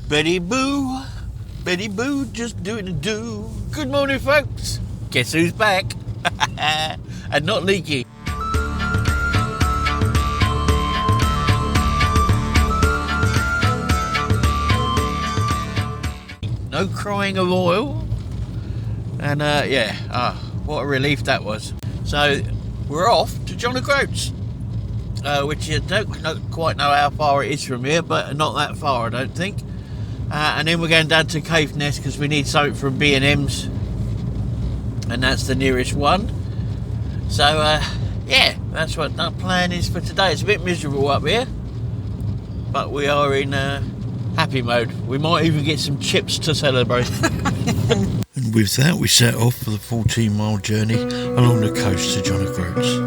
Betty Boo, just doing a do. Good morning, folks. Guess who's back? And not leaky. No crying of oil. And what a relief that was. So we're off to John of Groats, which you don't quite know how far it is from here, but not that far, I don't think. And then we're going down to Caithness because we need something from B&M's, and that's the nearest one. So that's what the plan is for today. It's a bit miserable up here, but we are in happy mode. We might even get some chips to celebrate. And with that, we set off for the 14-mile journey along the coast to John of Groats.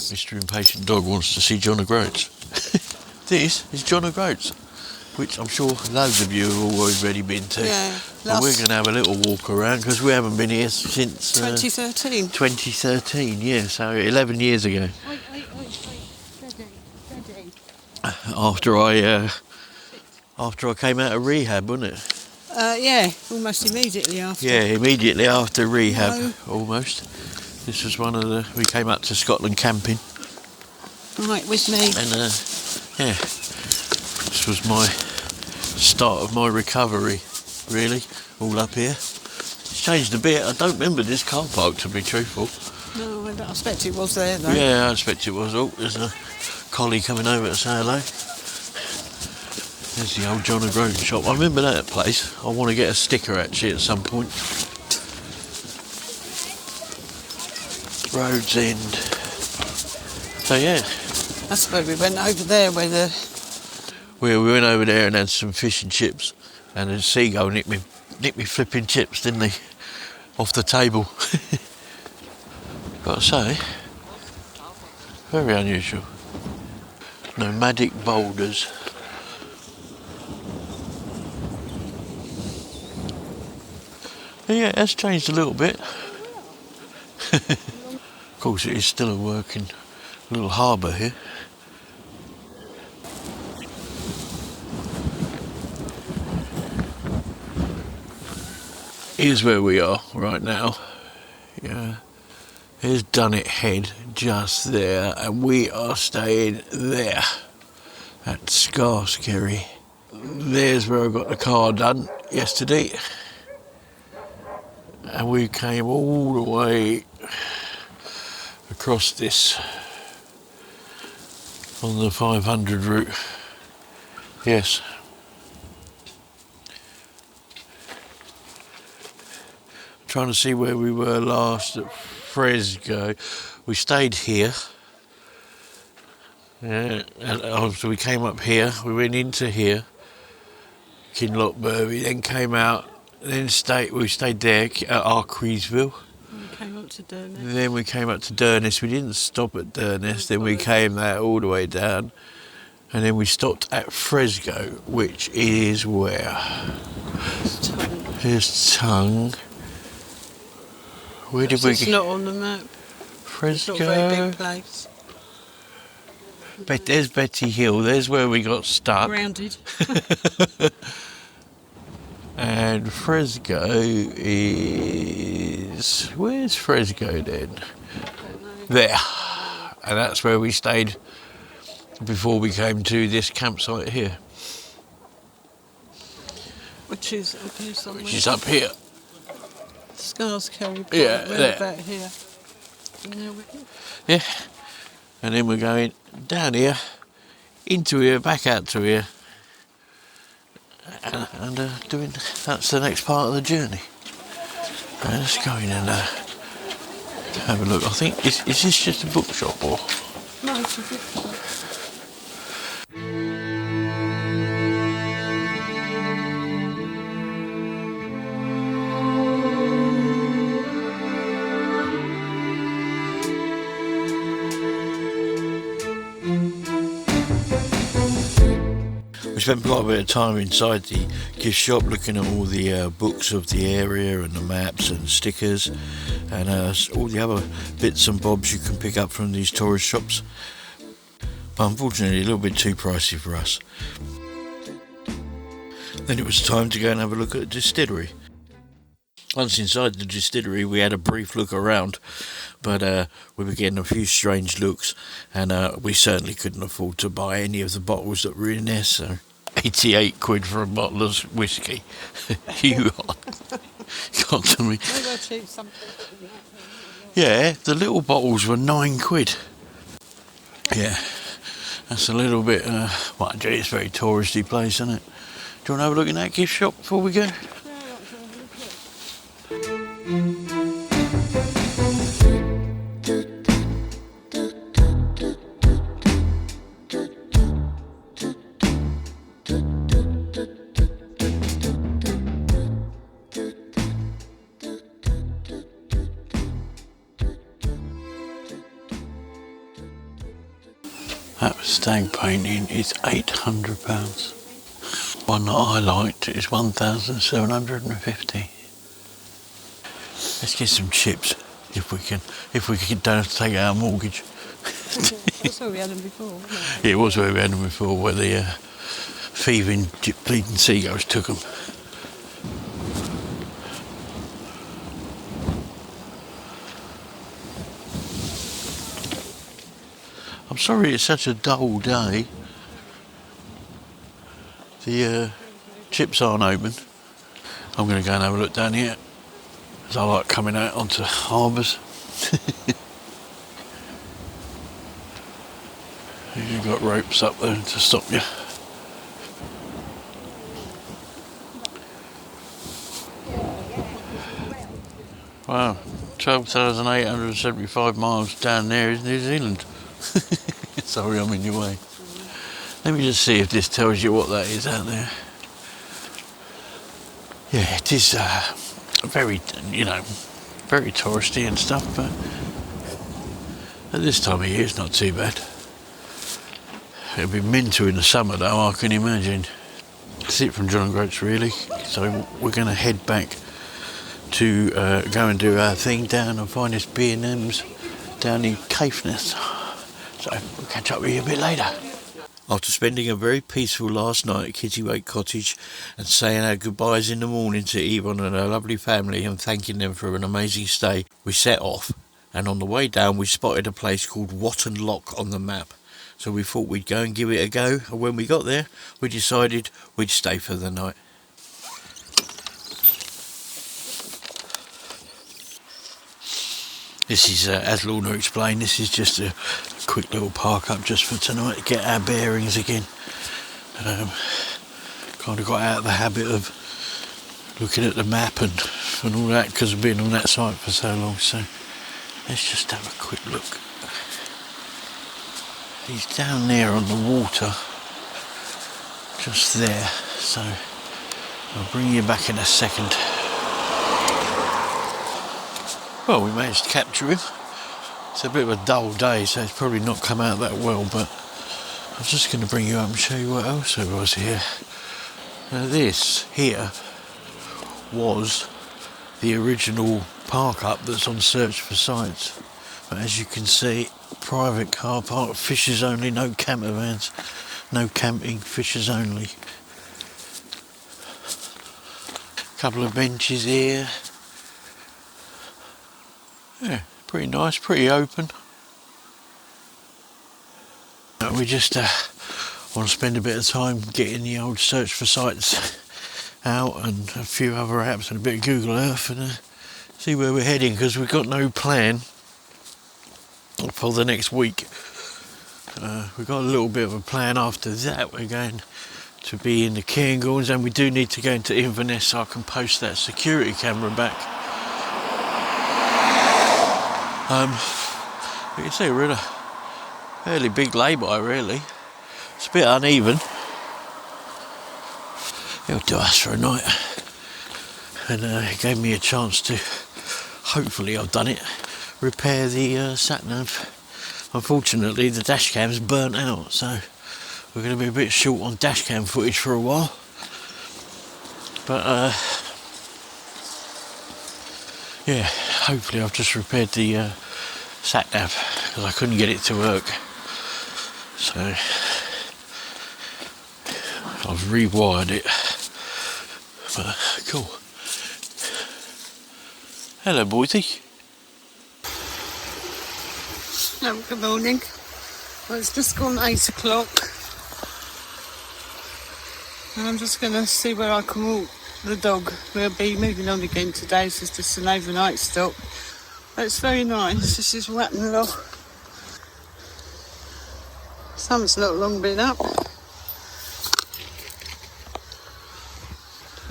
Mr. Impatient Dog wants to see John of Groats. This is John of Groats, which I'm sure loads of you have already been to. Yeah. But we're going to have a little walk around because we haven't been here since 2013. 2013, yeah, so 11 years ago. Wait. Steady. After I came out of rehab, wasn't it? Almost immediately after. Yeah, immediately after rehab, No. almost. This was we came up to Scotland camping. Right, with me. And this was my start of my recovery, really, all up here. It's changed a bit. I don't remember this car park, to be truthful. No, I expect it was there, though. Yeah, I expect it was. Oh, there's a collie coming over to say hello. There's the old John of Groats shop. I remember that place. I want to get a sticker, actually, at some point. Road's End. So yeah. That's where we went over there where we went over there and had some fish and chips, and a seagull nicked me flipping chips, didn't he? Off the table. Gotta say, very unusual. Nomadic boulders. Yeah, it has changed a little bit. Of course, it is still a working little harbour here. Here's where we are right now. Yeah, here's Dunnet Head, just there, and we are staying there at Scarskerry. There's where I got the car done yesterday, and we came all the way across this on the 500 route. Yes. Trying to see where we were last at Fresco. We stayed here. And after we came up here, we went into here, Kinloch Burby, then came out, then we stayed there at Arqueesville. came up to Durness. Then we came up to Durness. We didn't stop at Durness. Then we came there all the way down. And then we stopped at Fresco, which is where? Here's Tongue. Where did we It's not on the map. Fresco. It's not a very big place. There's Betty Hill. There's where we got stuck. Grounded. And Fresco is... Where's Fresco then? There. And that's where we stayed before we came to this campsite here. Which is up here somewhere. which is up here. Scars carry point, Yeah, round there. about here. And there we go. Yeah, and then we're going down here, into here, back out to here, and doing, that's the next part of the journey. Let's go in and have a look. I think, is this just a bookshop or? No, it's a bit. We spent quite a bit of time inside the gift shop looking at all the books of the area and the maps and stickers and all the other bits and bobs you can pick up from these tourist shops. But unfortunately a little bit too pricey for us. Then it was time to go and have a look at the distillery. Once inside the distillery we had a brief look around, but we were getting a few strange looks and we certainly couldn't afford to buy any of the bottles that were in there, so 88 quid for a bottle of whiskey. You got to me. Maybe I'll cheat something. Yeah, the little bottles were 9 quid. Yeah, that's a little bit, well, it's a very touristy place, isn't it? Do you want to have a look in that gift shop before we go? That stag painting is £800. One that I liked is 1,750. Let's get some chips if we can don't have to take out our mortgage. That's where we had them before, wasn't it? Yeah, it was where we had them before, where the thieving, bleeding seagulls took them. I'm sorry it's such a dull day. The chips aren't open. I'm going to go and have a look down here, as I like coming out onto harbours. You've got ropes up there to stop you. Wow, 12,875 miles down there is New Zealand. Sorry, I'm in your way. Let me just see if this tells you what that is out there. Yeah, it is very, very touristy and stuff, but at this time of year it's not too bad. It'll be mental in the summer though, I can imagine. That's it from John and Groats really. So we're going to head back to go and do our thing down and find this B&M's down in Caithness. So we'll catch up with you a bit later. After spending a very peaceful last night at Kittiwake Cottage and saying our goodbyes in the morning to Yvonne and her lovely family and thanking them for an amazing stay, we set off, and on the way down we spotted a place called Watten Loch on the map. So we thought we'd go and give it a go, and when we got there we decided we'd stay for the night. This is, as Lorna explained, this is just a quick little park up just for tonight to get our bearings again. Kind of got out of the habit of looking at the map and all that because I've been on that site for so long. So let's just have a quick look. He's down there on the water, just there. So I'll bring you back in a second. Well, we managed to capture him. It's a bit of a dull day, so it's probably not come out that well, but I'm just going to bring you up and show you what else there was here. Now this here was the original park up that's on Search for Sites. But as you can see, private car park, fishers only, no camper vans, no camping, fishers only. Couple of benches here. Yeah, pretty nice, pretty open. We just want to spend a bit of time getting the old Search for Sites out and a few other apps and a bit of Google Earth and see where we're heading, because we've got no plan for the next week. We've got a little bit of a plan after that. We're going to be in the Cairngorms, and we do need to go into Inverness so I can post that security camera back. You can see we're in a fairly big lay-by really. It's a bit uneven. It'll do us for a night. And it gave me a chance to, hopefully I've done it, repair the sat-nav. Unfortunately the dash cam's burnt out, so we're going to be a bit short on dash cam footage for a while. But yeah, hopefully I've just repaired the sat-nav, because I couldn't get it to work. So I've rewired it. But cool. Hello, boysy. Good morning. Well, it's just gone 8 o'clock. And I'm just going to see where I can walk the dog. We'll be moving on again today, so it's just an overnight stop. But it's very nice. This is Watten Loch. Sun's not long been up.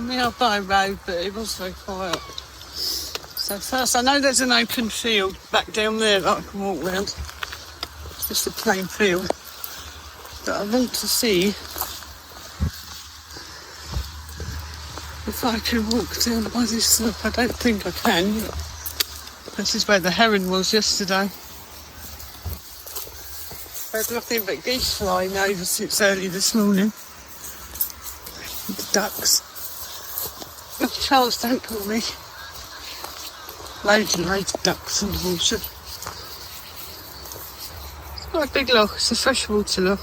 We are by road, but it was very quiet. So first, I know there's an open field back down there that I can walk round. It's just a plain field. But I want to see if I can walk down by this slope. I don't think I can. This is where the heron was yesterday. There's nothing but geese flying over since early this morning. The ducks. Oh, Charles, don't call me. Loads and loads of ducks in the water. It's quite a big loch, it's a freshwater loch.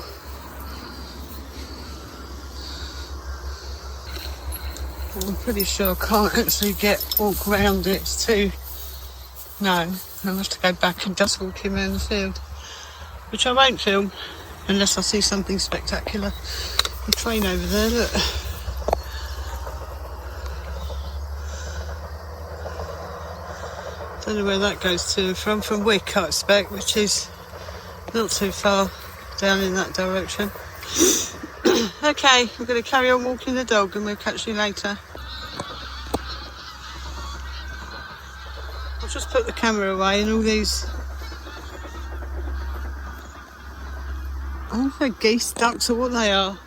I'm pretty sure I can't actually walk round it, it's too... No, I'll have to go back and just walk him around the field. Which I won't film, unless I see something spectacular. The train over there, look. Don't know where that goes to from Wick, I expect, which is not too far down in that direction. Okay, I'm going to carry on walking the dog and we'll catch you later. I'll just put the camera away and all these... I don't know if they're geese, ducks or what they are.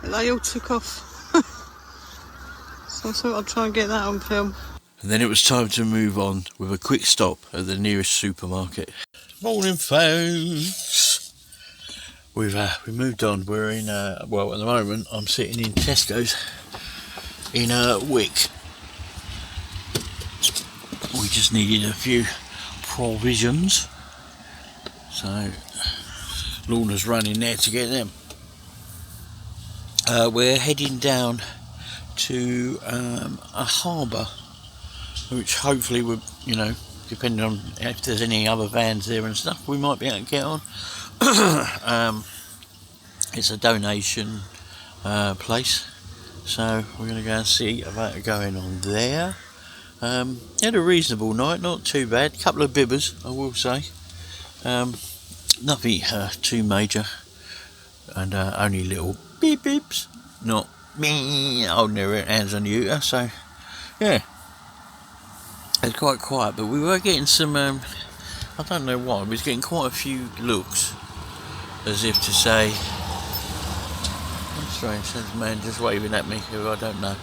But they all took off. So I thought I'd try and get that on film. And then it was time to move on with a quick stop at the nearest supermarket. Morning, folks. We moved on. We're in well, at the moment I'm sitting in Tesco's in Wick. We just needed a few provisions, so Lorna's running there to get them. We're heading down to a harbour, which hopefully would, you know, depending on if there's any other vans there and stuff, we might be able to get on. It's a donation place, so we're going to go and see about going on there. Had a reasonable night, not too bad. Couple of bibbers, I will say. Nothing too major, and only little beep beeps, not me holding their hands on you. So yeah, it's quite quiet, but we were getting some I don't know why, we was getting quite a few looks as if to say, that's strange, there's a man just waving at me who I don't know.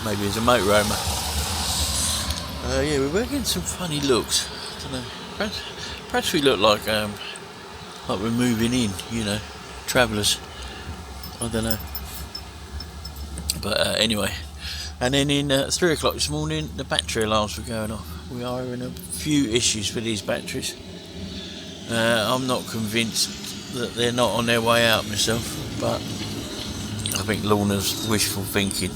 Maybe he's a motorhomer. Yeah, we were getting some funny looks. I don't know, perhaps we look like we're moving in, you know, travellers. I don't know. But anyway, and then in 3 o'clock this morning, the battery alarms were going off. We are having a few issues with these batteries. I'm not convinced that they're not on their way out myself, but I think Lorna's wishful thinking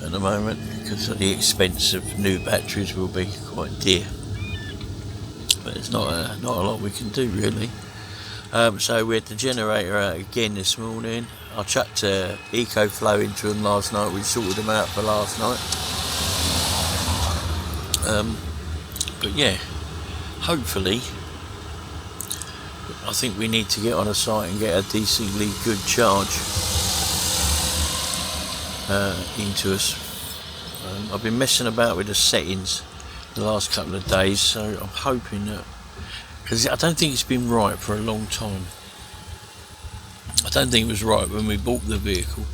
at the moment, because the expense of new batteries will be quite dear. But it's not a lot we can do really. So we had the generator out again this morning. I chucked EcoFlow into them last night. We sorted them out for last night. But yeah, hopefully, I think we need to get on a site and get a decently good charge into us. I've been messing about with the settings the last couple of days, so I'm hoping that, because I don't think it's been right for a long time. I don't think it was right when we bought the vehicle.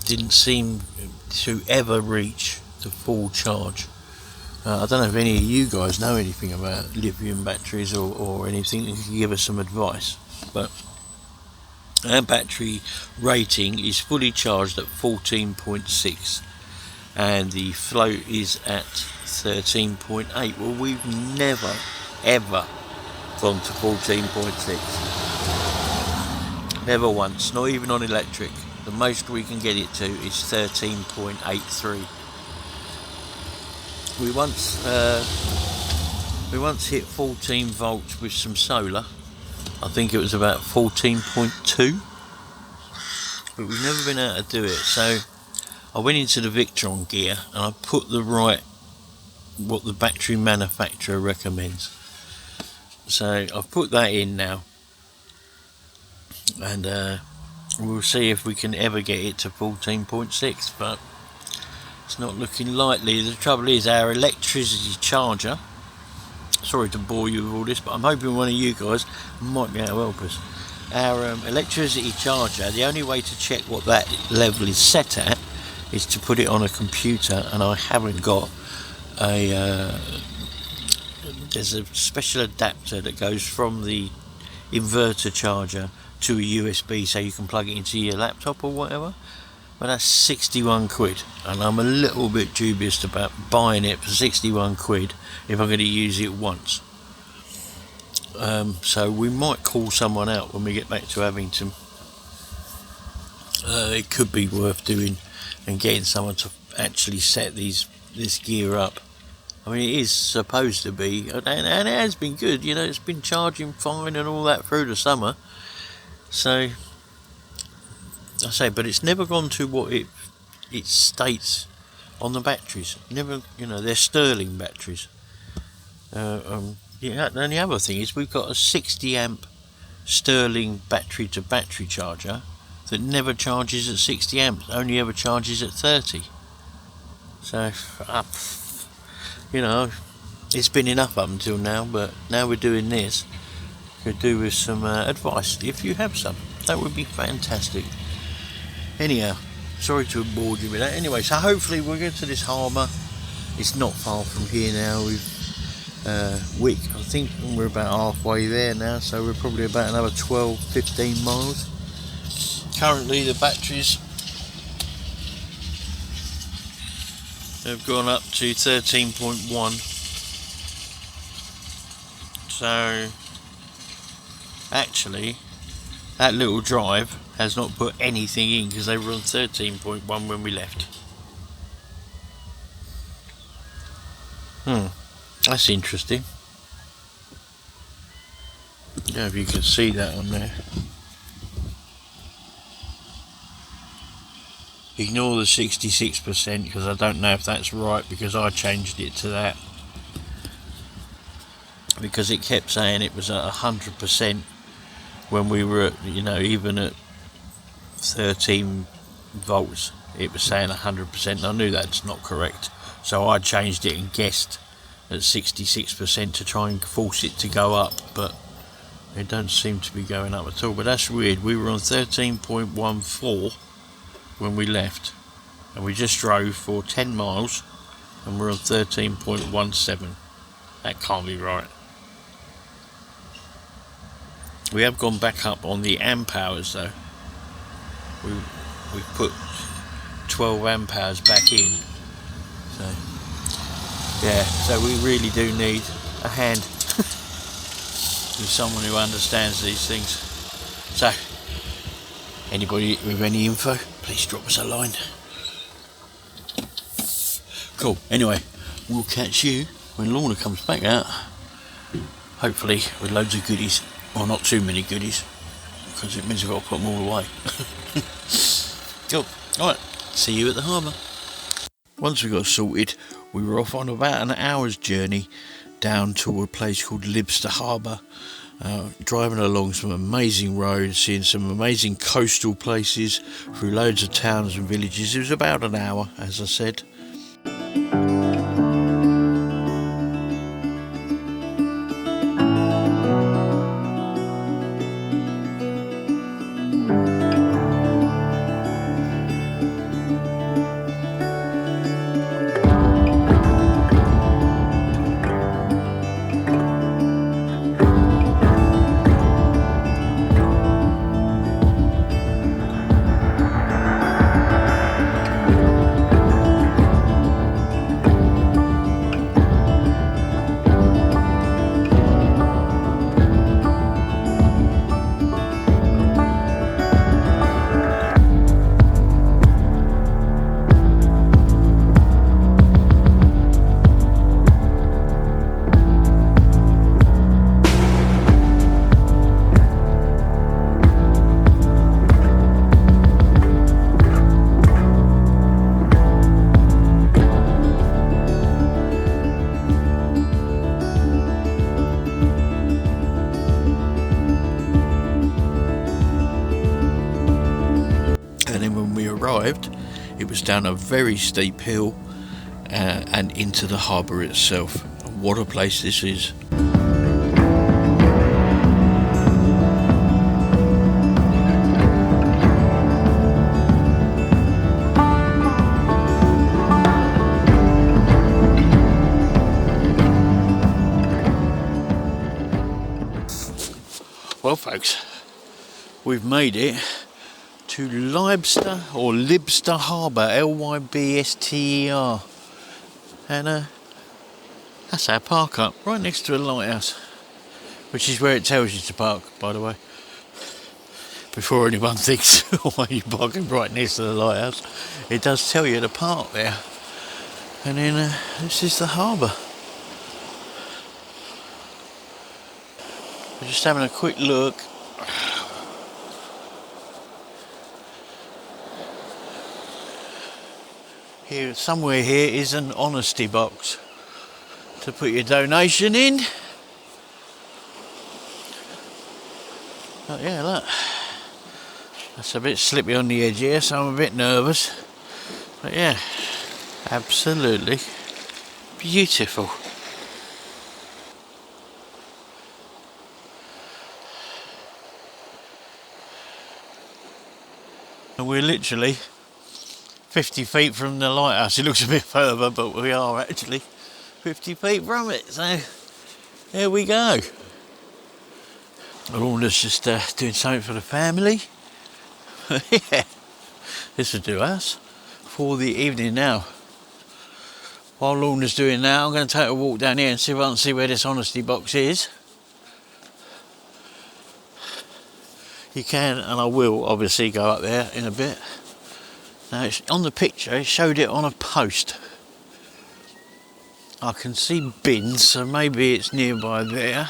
Didn't seem to ever reach the full charge. I don't know if any of you guys know anything about lithium batteries or anything and can give us some advice, but our battery rating is fully charged at 14.6 and the float is at 13.8. Well, we've never ever gone to 14.6, never once, not even on electric. The most we can get it to is 13.83. We once hit 14 volts with some solar. I think it was about 14.2, but we've never been able to do it. So I went into the Victron gear and I put what the battery manufacturer recommends. So I've put that in now, and we'll see if we can ever get it to 14.6, but it's not looking likely. The trouble is our electricity charger, sorry to bore you with all this, but I'm hoping one of you guys might be able to help us. Our electricity charger, the only way to check what that level is set at is to put it on a computer, and I haven't got there's a special adapter that goes from the inverter charger to a USB so you can plug it into your laptop or whatever, but that's 61 quid, and I'm a little bit dubious about buying it for 61 quid if I'm going to use it once. So we might call someone out when we get back to Abington. It could be worth doing and getting someone to actually set this gear up. I mean, it is supposed to be, and it has been good, you know, it's been charging fine and all that through the summer. So I say, but it's never gone to what it states on the batteries. Never, you know, they're Sterling batteries. Yeah, and the other thing is we've got a 60 amp Sterling battery to battery charger that never charges at 60 amps, only ever charges at 30. So, you know, it's been enough up until now, but now we're doing this. Could do with some advice if you have some. That would be fantastic. Anyhow, sorry to have bored you with that. Anyway, so hopefully we'll get to this harbour. It's not far from here now. We've Wick, I think we're about halfway there now, so we're probably about another 12-15 miles. Currently the batteries have gone up to 13.1, so actually that little drive has not put anything in because they were on 13.1 when we left. That's interesting. I don't know if you can see that on there. Ignore the 66% because I don't know if that's right, because I changed it to that because it kept saying it was at 100% when we were at, you know, even at 13 volts it was saying 100%, and I knew that's not correct, so I changed it and guessed at 66% to try and force it to go up, but it don't seem to be going up at all. But that's weird. We were on 13.14 when we left, and we just drove for 10 miles and we're on 13.17. That can't be right. We have gone back up on the amp hours though. We've put 12 amp hours back in, so yeah, so we really do need a hand with someone who understands these things. So anybody with any info, please drop us a line. Cool. Anyway, we'll catch you when Lorna comes back out, hopefully with loads of goodies. Well, not too many goodies, because it means I've got to put them all away. Cool. Alright, see you at the harbour. Once we got sorted, we were off on about an hour's journey down to a place called Lybster Harbour, driving along some amazing roads, seeing some amazing coastal places through loads of towns and villages. It was about an hour, as I said. It was down a very steep hill and into the harbour itself. What a place this is. Well folks, we've made it to Lybster or Lybster Harbour, Lybster, and that's our park up right next to a lighthouse, which is where it tells you to park, by the way, before anyone thinks why you're parking right next to the lighthouse. It does tell you to park there. And then this is the harbour. We're just having a quick look. Here, somewhere here is an honesty box to put your donation in. But yeah, look, that's a bit slippy on the edge here, so I'm a bit nervous. But yeah, absolutely beautiful. And we're literally 50 feet from the lighthouse. It looks a bit further, but we are actually 50 feet from it. So there we go. Lorna's just doing something for the family. Yeah, this will do us for the evening now. While Lorna's doing that, I'm going to take a walk down here and see if I can see where this honesty box is. You can, and I will obviously go up there in a bit. Now, on the picture, it showed it on a post. I can see bins, so maybe it's nearby there.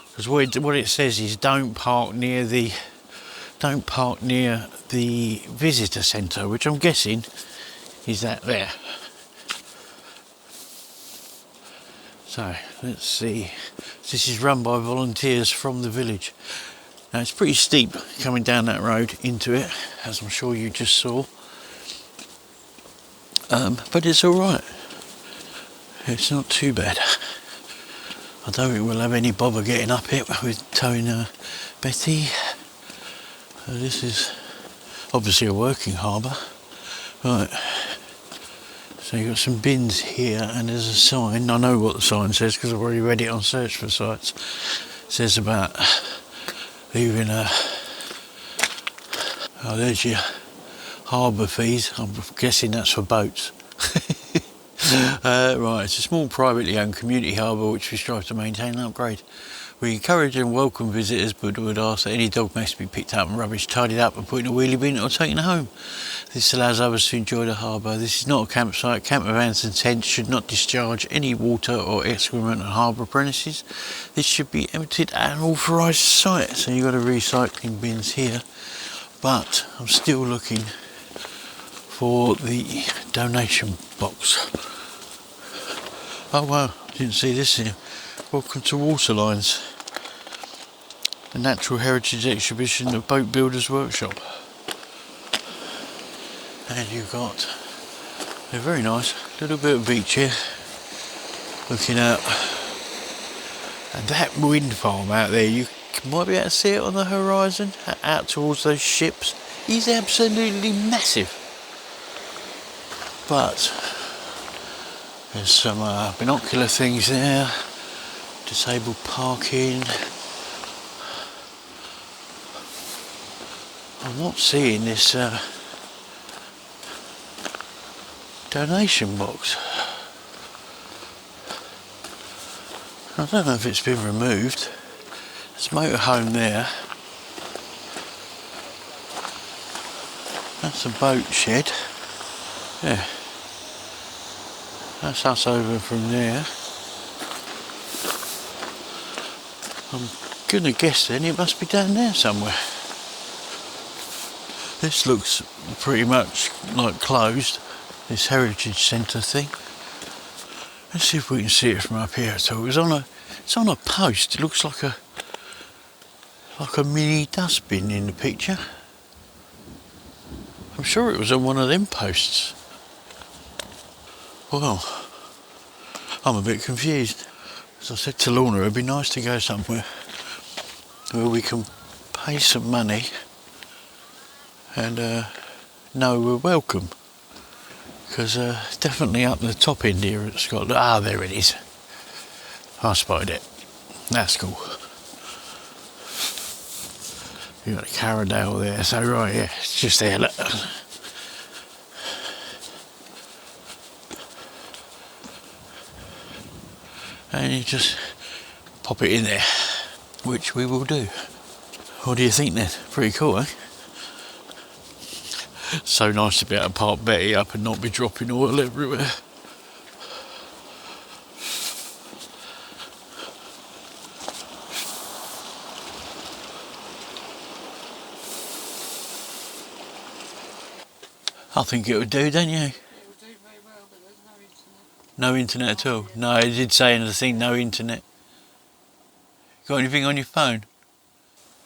Because what it says is don't park near the visitor centre, which I'm guessing is that there. So let's see. This is run by volunteers from the village. Now it's pretty steep coming down that road into it, as I'm sure you just saw. But it's alright. It's not too bad. I don't think we'll have any bother getting up it with towing Betty. This is obviously a working harbour. Right. So you've got some bins here, and there's a sign. I know what the sign says because I've already read it on Search for Sites. It says about leaving oh, there's your harbour fees. I'm guessing that's for boats. Right, it's a small privately owned community harbour which we strive to maintain and upgrade We encourage and welcome visitors, but would ask that any dog must be picked up and rubbish tidied up and put in a wheelie bin or taken home. This allows others to enjoy the harbour. This is not a campsite. Camper vans and tents should not discharge any water or excrement on harbour premises. This should be emptied at an authorised site. So you've got a recycling bins here, but I'm still looking for the donation box. Oh wow, didn't see this here. Welcome to Waterlines, a natural heritage exhibition of Boat Builders Workshop. And you've got a very nice little bit of beach here, looking out. And that wind farm out there, you might be able to see it on the horizon, out towards those ships, is absolutely massive. But there's some binocular things there, disabled parking. I'm not seeing this donation box. I don't know if it's been removed. There's Motorhome there. That's a boat shed. Yeah. That's us over from there. I'm gonna guess then it must be down there somewhere. This looks pretty much like closed, this heritage centre thing. Let's see if we can see it from up here at all. It's on a post. It looks like a mini dustbin in the picture. I'm sure it was on one of them posts. Well, I'm a bit confused. As I said to Lorna, it'd be nice to go somewhere where we can pay some money and know we're welcome. Because definitely up the top end here at Scotland. Ah, there it is. I spotted it. That's cool. You've got a Carradale there, so right, yeah, it's just there, look. And you just pop it in there, which we will do. What do you think then? Pretty cool, eh? So nice to be able to park Betty up and not be dropping oil everywhere. I think it would do, don't you? It would do very well, but there's no internet. No internet at all? No, it did say in the thing, no internet. Got anything on your phone?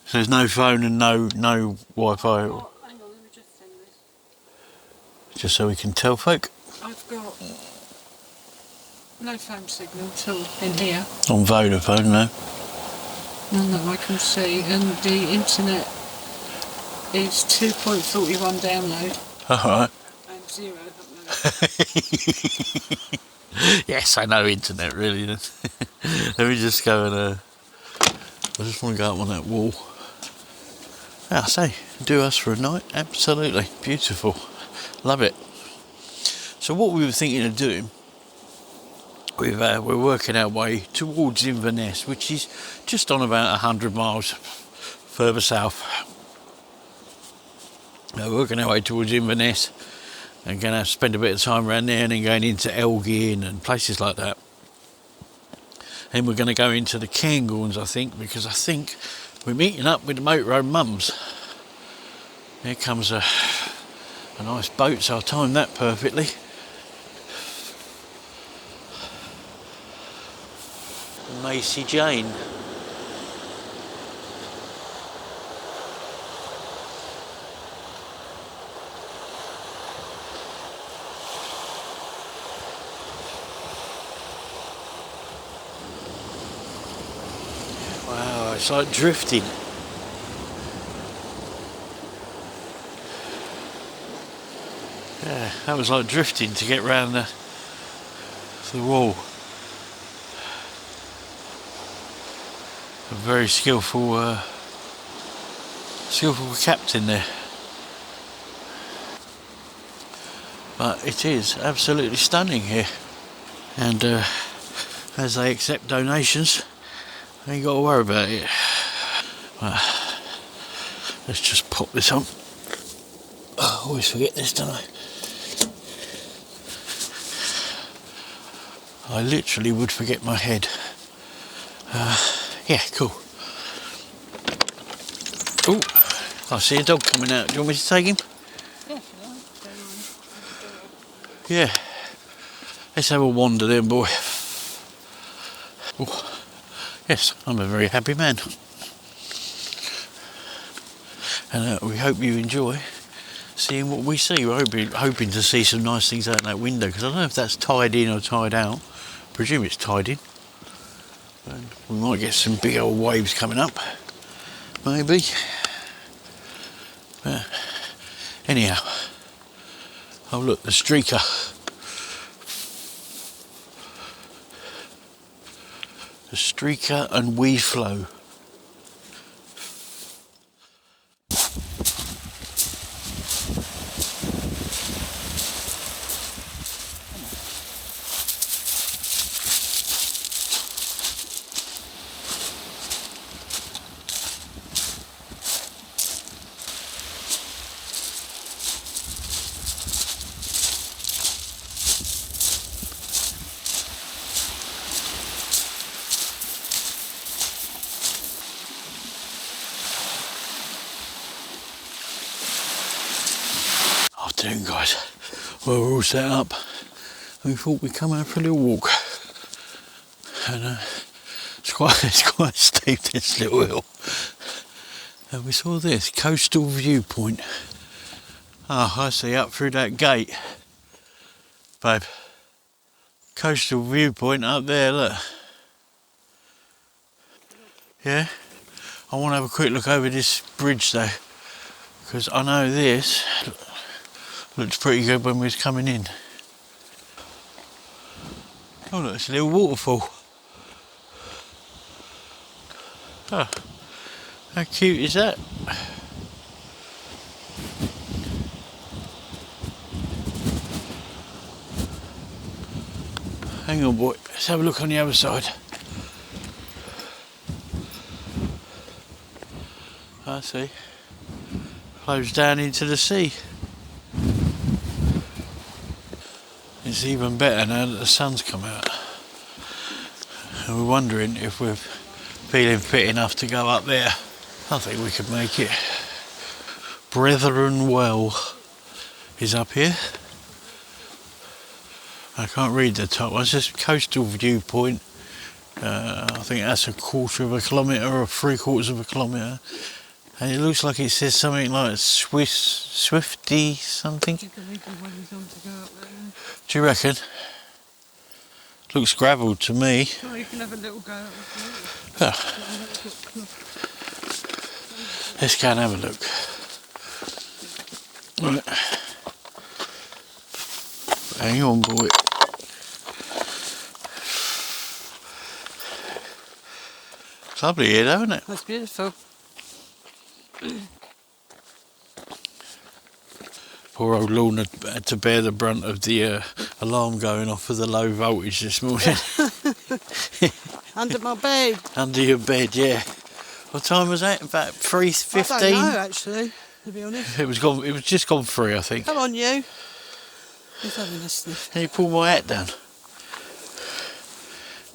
So there's no phone and no Wi-Fi? Oh, hang on, let me just send this. Just so we can tell folk? I've got no phone signal at all in here. On Vodafone, no? None that I can see, and the internet is 2.41 download. Alright. And 0 upload. Yes, I know internet really. Let me just go and I just want to go up on that wall. Yeah, I say, do us for a night, absolutely beautiful, love it. So what we were thinking of doing, we're working our way towards Inverness, which is just on about 100 miles further south. We're working our way towards Inverness and going to spend a bit of time around there and then going into Elgin and places like that. And we're going to go into the Cairngorms, I think, because I think we're meeting up with the Motorhome mums. Here comes a nice boat, so I'll time that perfectly. Macy Jane. Wow, it's like drifting. Yeah, that was like drifting to get round the wall. A very skillful captain there. But it is absolutely stunning here. And as they accept donations, Ain't got to worry about it. Let's just pop this on. I always forget this, don't I? I literally would forget my head. Yeah, cool. Oh, I see a dog coming out. Do you want me to take him? Yeah, Yeah. Let's have a wander then, boy. Oh, yes, I'm a very happy man. And we hope you enjoy seeing what we see. We're hoping to see some nice things out that window, because I don't know if that's tied in or tied out. I presume it's tied in. And we might get some big old waves coming up, maybe. Anyhow, oh look, the streaker. The streaker and weed flow. Afternoon, guys. Well, we're all set up. We thought we'd come out for a little walk, and it's quite steep, this little hill. And we saw this coastal viewpoint. Ah, I see, up through that gate, babe. Coastal viewpoint up there. Look. Yeah. I want to have a quick look over this bridge though, because I know this looked pretty good when we was coming in. Oh look, it's a little waterfall. Oh, how cute is that? Hang on, boy, let's have a look on the other side. I see. Flows down into the sea. It's even better now that the sun's come out. And we're wondering if we're feeling fit enough to go up there. I think we could make it. Brethren Well is up here. I can't read the top one. It's just coastal viewpoint. I think that's 1/4 of a kilometre or 3/4 of a kilometre. And it looks like it says something like Swifty something. Do you reckon? Looks gravel to me. Oh, you can have a little go. Oh. Let's go and have a look. Right. Hang on, boy. It's lovely here, though, isn't it? That's beautiful. Poor old Lorna had to bear the brunt of the alarm going off for the low voltage this morning. Under my bed. Under your bed, yeah. What time was that? About 3:15? I don't know, actually, to be honest. It was gone. It was just gone 3, I think. Come on, you. He's having a sniff. Can you pull my hat down?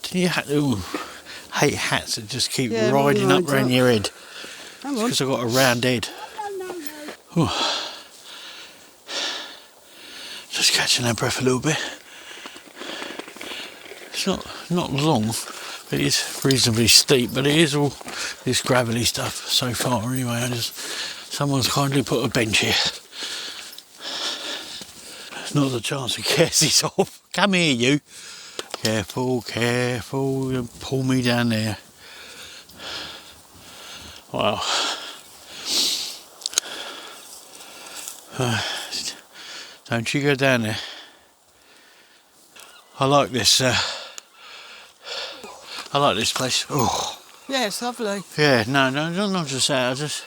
Didn't you hate hats that just keep riding up round your head? Come on. Because I've got a round head. No. Just catching our breath a little bit. It's not long, but it's reasonably steep, but it is all this gravelly stuff so far anyway. Someone's kindly put a bench here. Not the chance of Cassie's off. Come here, you. Careful, careful. You pull me down there. Wow. Don't you go down there. I like this. I like this place. Oh. Yeah, it's lovely. Yeah, no, not just that.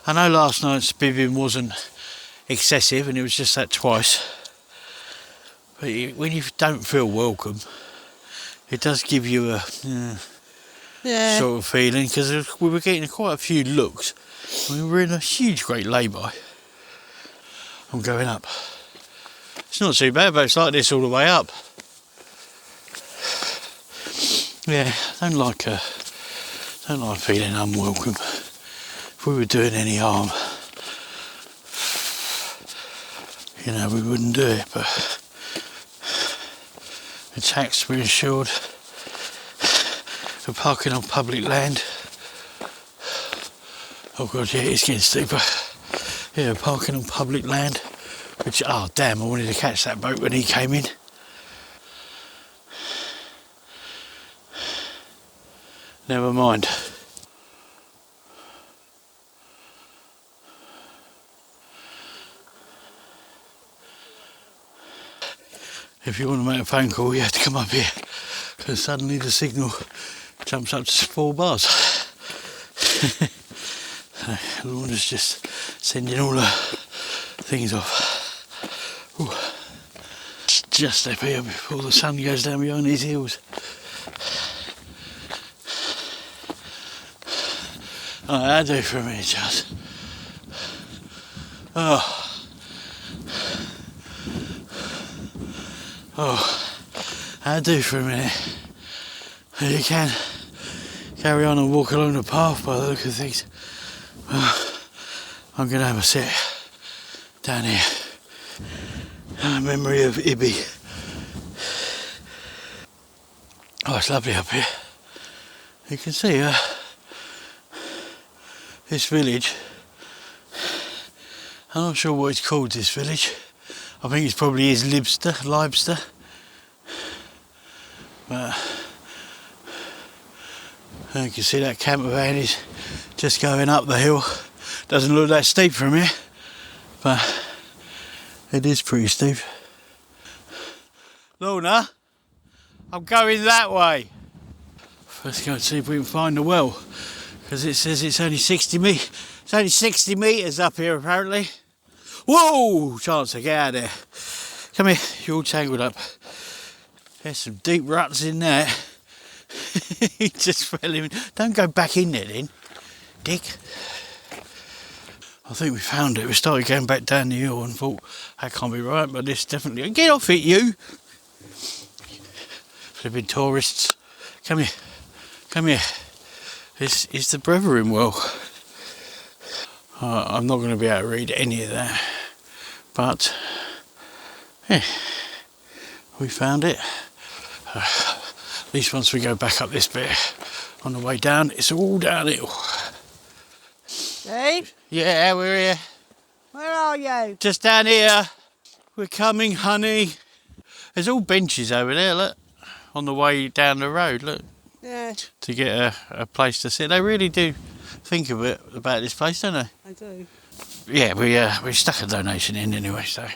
I know last night's bibbing wasn't excessive, and it was just that twice. But when you don't feel welcome, it does give you a Yeah. sort of feeling, because we were getting quite a few looks. We were in a huge great lay-by. I'm going up. It's not too bad, but it's like this all the way up. Yeah, I don't like feeling unwelcome. If we were doing any harm, you know, we wouldn't do it, but the tax we're insured. We're parking on public land. Oh god, yeah, it's getting steeper. Yeah, parking on public land. Which, oh damn, I wanted to catch that boat when he came in. Never mind. If you want to make a phone call, you have to come up here, because suddenly the signal jumps up to 4 bars. So Lorna's just sending all the things off. Ooh. Just up here before the sun goes down behind these hills. Alright, that'll do for a minute, Charles. That'll do for a minute. You can carry on and walk along the path by the look of things. I'm going to have a sit down here. A memory of Ibby. Oh, it's lovely up here. You can see this village. I'm not sure what it's called, this village. I think it probably is Lybster. But you can see that camper van is just going up the hill. Doesn't look that steep from here, but it is pretty steep. Lorna, I'm going that way. Let's go and see if we can find the well, because it says it's only 60 metres. It's only 60 metres up here apparently. Whoa! Chancellor, get out of there. Come here, you're all tangled up. There's some deep ruts in there. He just fell in. Don't go back in there then, Dick. I think we found it. We started going back down the hill and thought, that can't be right, but this definitely... Get off it, you! Flipping tourists. Come here. Come here. This is the Brethren well. I'm not going to be able to read any of that. But, yeah, we found it. At least once we go back up this bit, on the way down, it's all downhill. Dave? Yeah, we're here. Where are you? Just down here. We're coming, honey. There's all benches over there, look. On the way down the road, look. Yeah. To get a place to sit. They really do think of it about this place, don't they? I do. Yeah, we stuck a donation in anyway, so.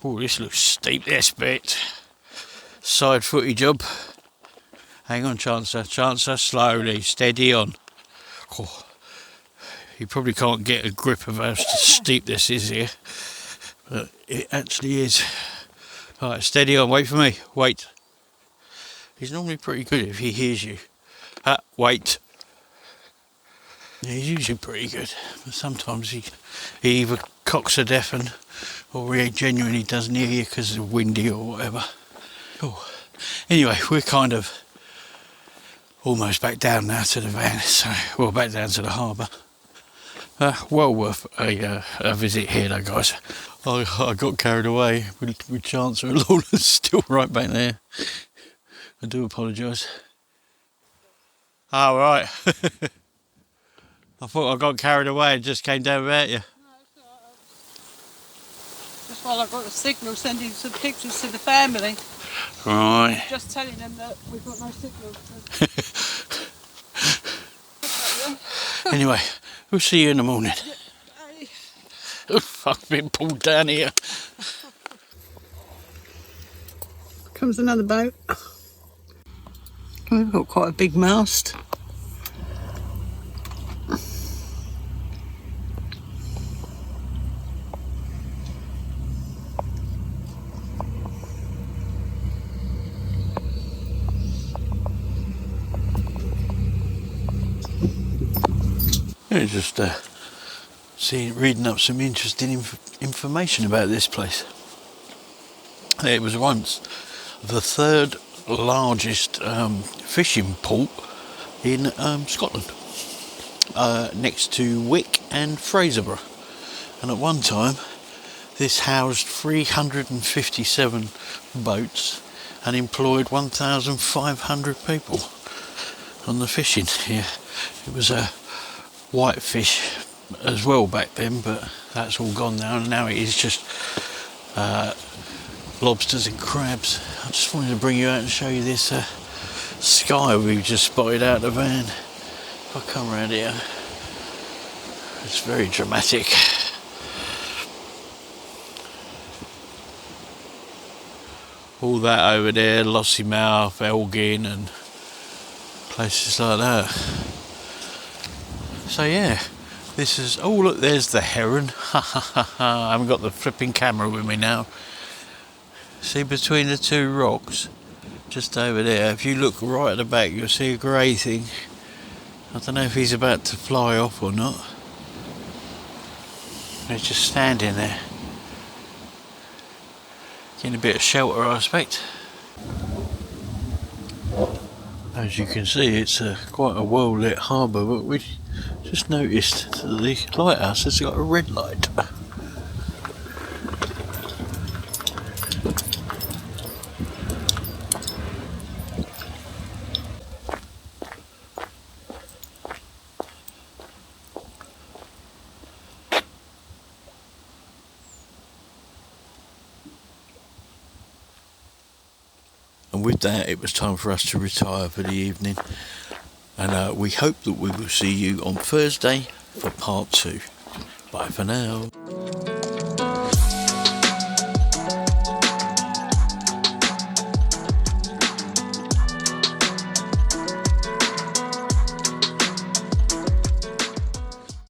Oh, this looks steep, this bit. Side footy job. Hang on, Chancellor, slowly, steady on. Oh, you probably can't get a grip of how steep this is here, but it actually is. Alright, steady on, wait for me, wait. He's normally pretty good if he hears you. Wait. Yeah, he's usually pretty good, but sometimes he either cocks a deafen or he genuinely doesn't hear you because it's windy or whatever. Oh. Anyway, we're kind of almost back down now to the van, so well, back down to the harbour. Well worth a visit here though, guys. I got carried away with Chancellor and Lorna's still right back there. I do apologise. Oh, right. I thought I got carried away and just came down without you. No, it's all right. Just while I got a signal sending some pictures to the family. Right. Just telling them that we've got no signal. Anyway, we'll see you in the morning. Hey. I've been pulled down here. Comes another boat. We've got quite a big mast. Just reading up some interesting information about this place. It was once the third largest fishing port in Scotland, next to Wick and Fraserburgh, and at one time this housed 357 boats and employed 1,500 people on the fishing here. It was a whitefish as well back then, but that's all gone now, and now it is just lobsters and crabs. I just wanted to bring you out and show you this sky we've just spotted out the van. If I come around here, it's very dramatic. All that over there, Lossiemouth, Elgin and places like that. So yeah, this is, oh look, there's the heron. I haven't got the flipping camera with me now. See between the two rocks, just over there, if you look right at the back, you'll see a grey thing. I don't know if he's about to fly off or not. He's just standing there, getting a bit of shelter, I expect. As you can see, it's quite a well lit harbour, but we just noticed that the lighthouse has got a red light. And with that, it was time for us to retire for the evening, and we hope that we will see you on Thursday for part 2. Bye for now.